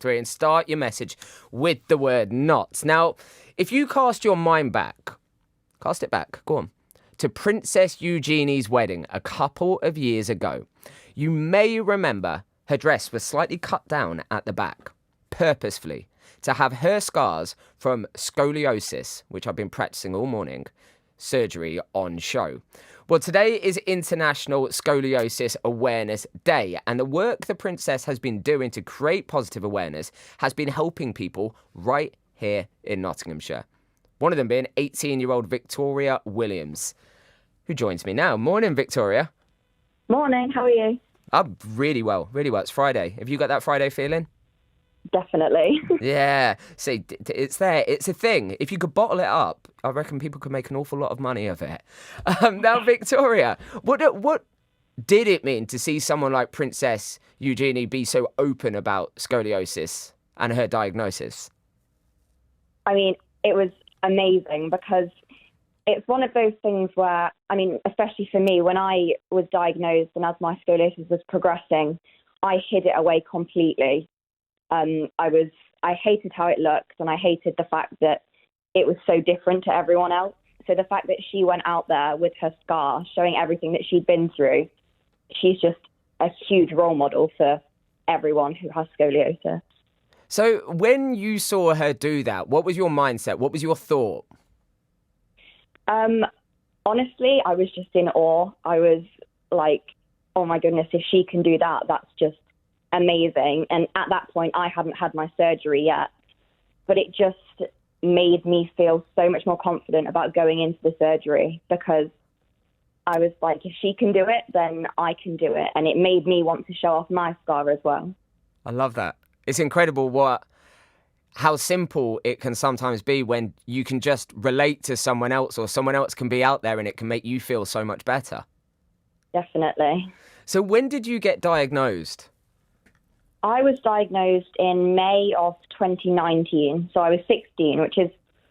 3 and start your message with the word not. Now, if you cast it back, go on, to Princess Eugenie's wedding a couple of years ago, you may remember her dress was slightly cut down at the back, purposefully, to have her scars from scoliosis, which I've been practicing all morning, surgery on show. Well, today is International Scoliosis Awareness Day, and the work the Princess has been doing to create positive awareness has been helping people right here in Nottinghamshire. One of them being 18-year-old Victoria Williams, who joins me now. Morning, Victoria. Morning, how are you? I'm really well, really well. It's Friday. Have you got that Friday feeling? Definitely. Yeah. See, it's there. It's a thing. If you could bottle it up, I reckon people could make an awful lot of money of it. Now, Victoria, what did it mean to see someone like Princess Eugenie be so open about scoliosis and her diagnosis? I mean, it was amazing because it's one of those things where, I mean, especially for me, when I was diagnosed and as my scoliosis was progressing, I hid it away completely. I hated how it looked, and I hated the fact that it was so different to everyone else. So the fact that she went out there with her scar, showing everything that she'd been through, she's just a huge role model for everyone who has scoliosis. So when you saw her do that, what was your mindset? What was your thought? Honestly, I was just in awe. I was like, oh my goodness, if she can do that, that's just amazing. And at that point, I hadn't had my surgery yet, but it just made me feel so much more confident about going into the surgery because I was like, if she can do it, then I can do it. And it made me want to show off my scar as well. I love that. It's incredible how simple it can sometimes be when you can just relate to someone else, or someone else can be out there and it can make you feel so much better. Definitely. So when did you get diagnosed? I was diagnosed in May of 2019. So I was 16, which is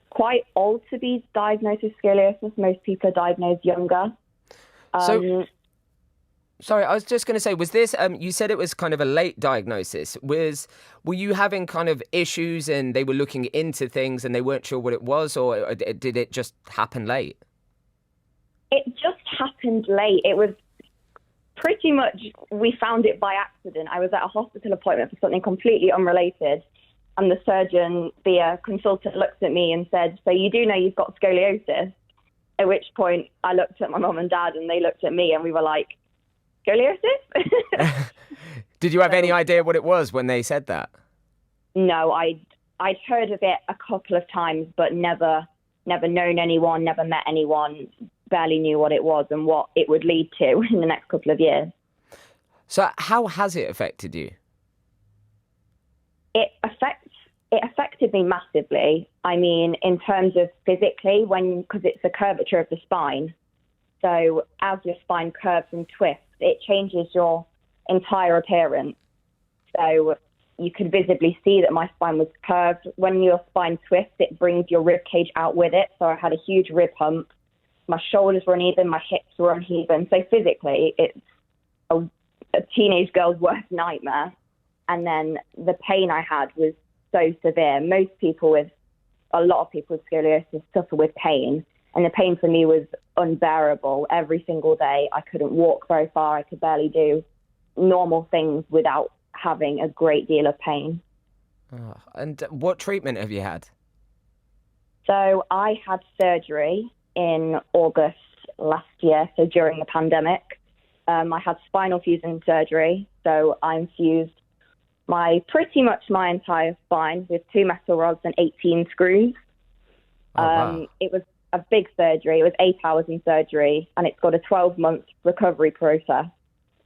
quite old to be diagnosed with scoliosis. Most people are diagnosed younger. Sorry, I was just going to say, was this, you said it was kind of a late diagnosis. Were you having kind of issues and they were looking into things and they weren't sure what it was, or did it just happen late? It just happened late. It was pretty much, we found it by accident. I was at a hospital appointment for something completely unrelated, and the surgeon, the consultant, looked at me and said, so you do know you've got scoliosis? At which point I looked at my mum and dad and they looked at me and we were like, scoliosis? Did you have any idea what it was when they said that? No, I'd heard of it a couple of times, but never known anyone, never met anyone, barely knew what it was and what it would lead to in the next couple of years. So how has it affected you? It affected me massively. I mean, in terms of physically, because it's a curvature of the spine. So as your spine curves and twists, it changes your entire appearance. So you could visibly see that my spine was curved. When your spine twists, it brings your rib cage out with it. So I had a huge rib hump. My shoulders were uneven, my hips were uneven. So physically, it's a teenage girl's worst nightmare. And then the pain I had was so severe. A lot of people with scoliosis suffer with pain. And the pain for me was unbearable every single day. I couldn't walk very far. I could barely do normal things without having a great deal of pain. Oh, and what treatment have you had? So I had surgery in August last year, so during the pandemic. I had spinal fusion surgery. So I infused pretty much my entire spine with 2 metal rods and 18 screws. Oh, wow. It was a big surgery. It was 8 hours in surgery, and it's got a 12-month recovery process.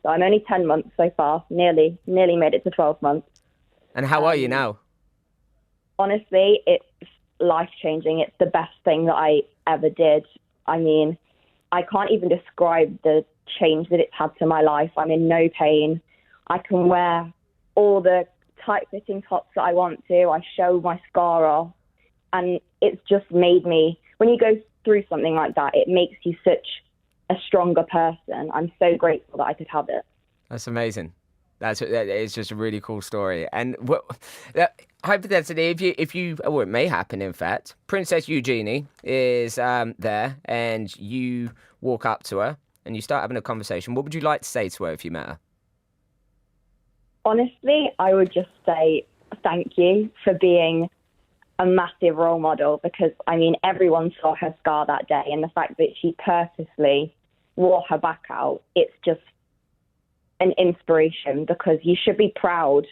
So I'm only 10 months so far, nearly made it to 12 months. And how are you now? Honestly, it's life-changing. It's the best thing that I ever did. I mean, I can't even describe the change that it's had to my life. I'm in no pain. I can wear all the tight-fitting tops that I want to. I show my scar off. And it's just made me, when you go through something like that, it makes you such a stronger person. I'm so grateful that I could have it. That's amazing. It's just a really cool story. And hypothetically, it may happen, in fact, Princess Eugenie is there, and you walk up to her and you start having a conversation. What would you like to say to her if you met her? Honestly, I would just say thank you for being a massive role model, because, I mean, everyone saw her scar that day, and the fact that she purposely wore her back out, it's just an inspiration, because you should be proud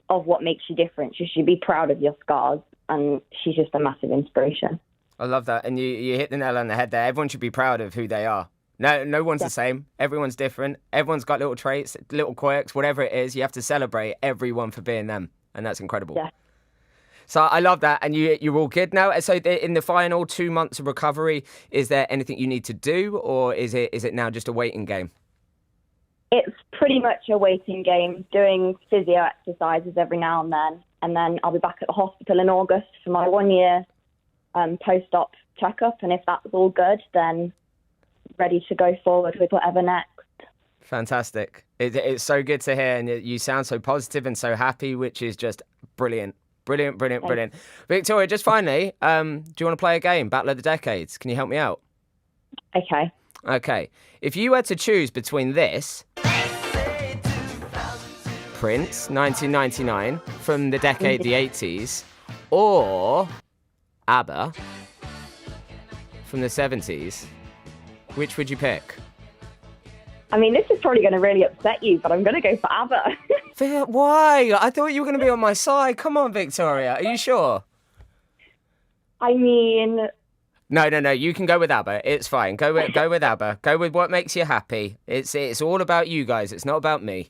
of what makes you different. You should be proud of your scars, and she's just a massive inspiration. I love that, and you hit the nail on the head there. Everyone should be proud of who they are. No one's the same. Everyone's different. Everyone's got little traits, little quirks, whatever it is. You have to celebrate everyone for being them, and that's incredible. Yeah. So I love that, and you're all good now. So in the final 2 months of recovery, is there anything you need to do, or is it now just a waiting game? It's pretty much a waiting game, doing physio exercises every now and then I'll be back at the hospital in August for my 1 year post-op checkup, and if that's all good, then ready to go forward with whatever next. Fantastic. It's so good to hear, and you sound so positive and so happy, which is just brilliant. Brilliant. Victoria, just finally, do you want to play a game, Battle of the Decades? Can you help me out? Okay. If you had to choose between this, Prince, 1999, from the decade, the 80s, or ABBA, from the 70s, which would you pick? I mean, this is probably going to really upset you, but I'm going to go for ABBA. Why? I thought you were going to be on my side. Come on, Victoria. Are you sure? I mean... No. You can go with ABBA. It's fine. Go with ABBA. Go with what makes you happy. It's all about you guys. It's not about me.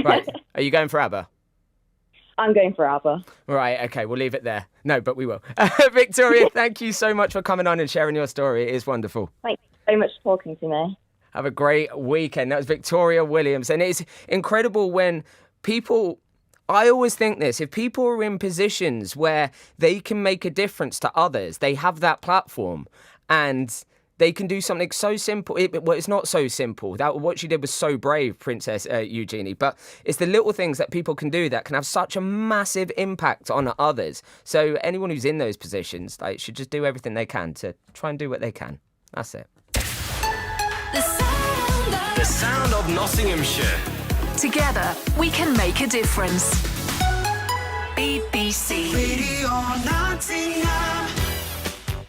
Right. Are you going for ABBA? I'm going for ABBA. Right. Okay. We'll leave it there. No, but we will. Victoria, thank you so much for coming on and sharing your story. It is wonderful. Thank you so much for talking to me. Have a great weekend. That was Victoria Williams. And it's incredible when people... I always think this, if people are in positions where they can make a difference to others, they have that platform and they can do something so simple. It's not so simple. What she did was so brave, Princess Eugenie, but it's the little things that people can do that can have such a massive impact on others. So anyone who's in those positions should just do everything they can to try and do what they can. That's it. The sound of Nottinghamshire. Together, we can make a difference. BBC. Radio Nottingham.